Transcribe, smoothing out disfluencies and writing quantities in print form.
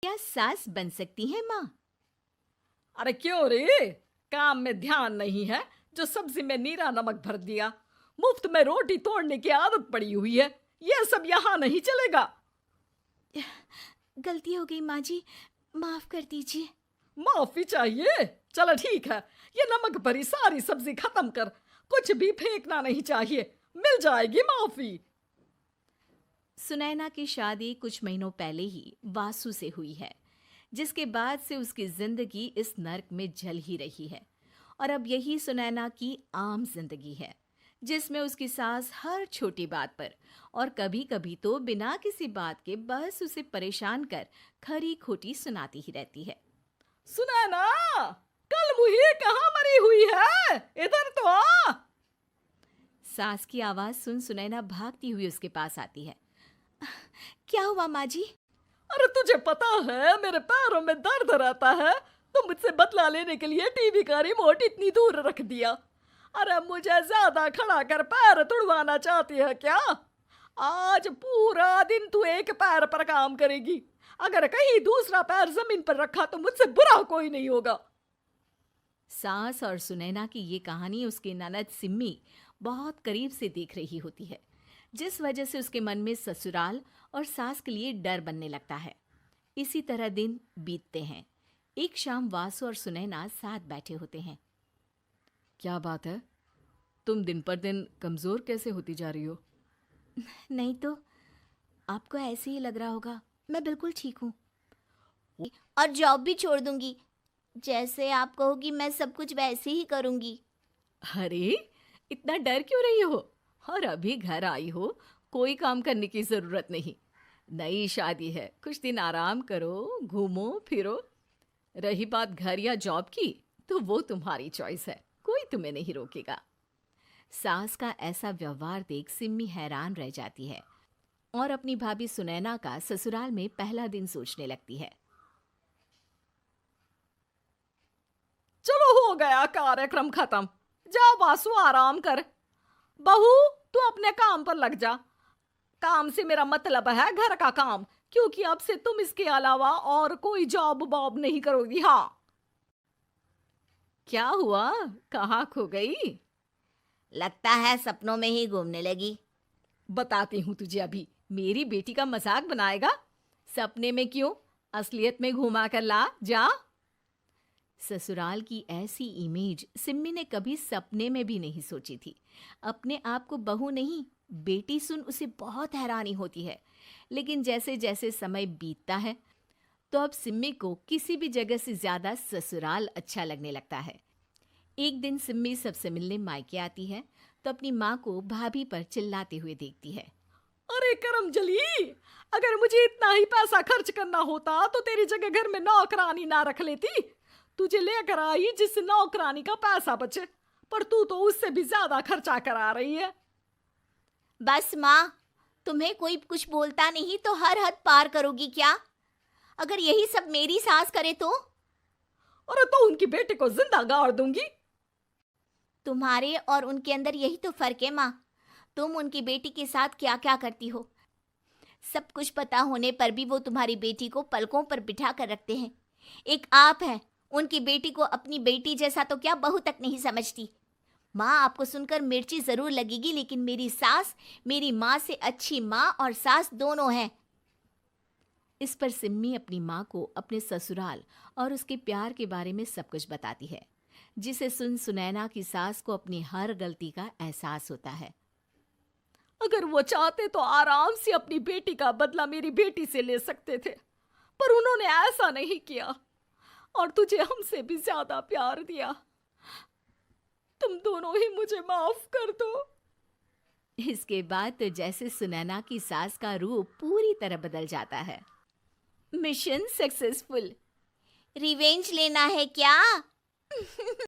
क्या सास बन सकती है माँ? अरे क्यों रे? काम में ध्यान नहीं है जो सब्जी में नीरा नमक भर दिया। मुफ्त में रोटी तोड़ने की आदत पड़ी हुई है। ये सब यहाँ नहीं चलेगा। गलती हो गई माँ जी, माफ कर दीजिए। माफी चाहिए? चलो ठीक है, ये नमक भरी सारी सब्जी खत्म कर। कुछ भी फेंकना नहीं चाहिए, मिल जाएगी माफी। सुनैना की शादी कुछ महीनों पहले ही वासु से हुई है, जिसके बाद से उसकी जिंदगी इस नर्क में जल ही रही है। और अब यही सुनैना की आम जिंदगी है, जिसमें उसकी सास हर छोटी बात पर और कभी कभी तो बिना किसी बात के बस उसे परेशान कर खरी खोटी सुनाती ही रहती है। सुनैना, कल मुही कहाँ मरी हुई है? इधर तो आ। सास की आवाज सुन सुनैना भागती हुई उसके पास आती है। क्या हुआ माँ जी? अरे तुझे पता है मेरे पैरों में दर्द रहता है, तो मुझसे बदला लेने के लिए टीवी का रिमोट इतनी दूर रख दिया। अरे मुझे ज्यादा खड़ा कर पैर तुड़वाना चाहती है क्या? आज पूरा दिन तू एक पैर पर काम करेगी। अगर कहीं दूसरा पैर जमीन पर रखा तो मुझसे बुरा कोई नहीं होगा। सास और सुनैना की ये कहानी उसकी ननद सिम्मी बहुत करीब से देख रही होती है, जिस वजह से उसके मन में ससुराल और सास के लिए डर बनने लगता है। इसी तरह दिन बीतते हैं। एक शाम वासु और सुनैना साथ बैठे होते हैं। क्या बात है? तुम दिन पर दिन कमजोर कैसे होती जा रही हो? नहीं तो, आपको ऐसे ही लग रहा होगा। मैं बिल्कुल ठीक हूँ और जॉब भी छोड़ दूंगी। जैसे आप कहोगी मैं सब कुछ वैसे ही करूंगी। अरे, इतना डर क्यों रही हो? और अभी घर आई हो, कोई काम करने की जरूरत नहीं। नई शादी है, कुछ दिन आराम करो, घूमो फिरो। रही बात घर या जॉब की, तो वो तुम्हारी चॉइस है, कोई तुम्हें नहीं रोकेगा। सास का ऐसा व्यवहार देख सिम्मी हैरान रह जाती है और अपनी भाभी सुनैना का ससुराल में पहला दिन सोचने लगती है। चलो हो गया कार्यक्रम खत्म। जा वासु, आराम कर। बहू, तू अपने काम पर लग जा। काम से मेरा मतलब है घर का काम, क्योंकि अब से तुम इसके अलावा और कोई जॉब वॉब नहीं करोगी। हाँ। क्या हुआ? कहाँ खो गई? लगता है सपनों में ही घूमने लगी। बताती हूँ तुझे अभी। मेरी बेटी का मजाक बनाएगा? सपने में क्यों, असलियत में घुमा कर ला। जा। ससुराल की ऐसी इमेज सिम्मी ने कभी सपने में भी नहीं सोची थी। अपने आप को बहू नहीं, बेटी सुन उसे बहुत हैरानी होती है। लेकिन जैसे जैसे समय बीतता है, तो अब सिम्मी को किसी भी जगह से ज्यादा ससुराल अच्छा लगने लगता है। एक दिन सिम्मी सबसे मिलने मायके आती है, तो अपनी माँ को भाभी पर चिल्लाते हुए देखती है। अरे करमजली, अगर मुझे इतना ही पैसा खर्च करना होता तो तेरी जगह घर में नौकरानी ना रख लेती। तुझे लेकर आई जिससे नौकरानी का पैसा बचे, पर तू तो उससे भी ज्यादा खर्चा करा रही है। बस माँ, तुम्हें कोई कुछ बोलता नहीं तो हर हद पार करोगी क्या? अगर यही सब मेरी सास करे तो? अरे तो उनकी बेटी को जिंदा गाड़ दूंगी। तुम्हारे और उनके अंदर यही तो फर्क है माँ। तुम उनकी बेटी के साथ क्या क्या करती हो, सब कुछ पता होने पर भी वो तुम्हारी बेटी को पलकों पर बिठा कर रखते हैं। एक आप है, उनकी बेटी को अपनी बेटी जैसा तो क्या बहू तक नहीं समझती। माँ, आपको सुनकर मिर्ची जरूर लगेगी, लेकिन मेरी सास मेरी माँ से अच्छी माँ और सास दोनों हैं। इस पर सिम्मी अपनी माँ को अपने ससुराल और उसके प्यार के बारे में सब कुछ बताती है, जिसे सुन सुनैना की सास को अपनी हर गलती का एहसास होता है। अगर वो चाहते तो आराम से अपनी बेटी का बदला मेरी बेटी से ले सकते थे, पर उन्होंने ऐसा नहीं किया और तुझे हमसे भी ज्यादा प्यार दिया। तुम दोनों ही मुझे माफ कर दो। इसके बाद तो जैसे सुनैना की सास का रूप पूरी तरह बदल जाता है। Mission successful. रिवेंज लेना है क्या?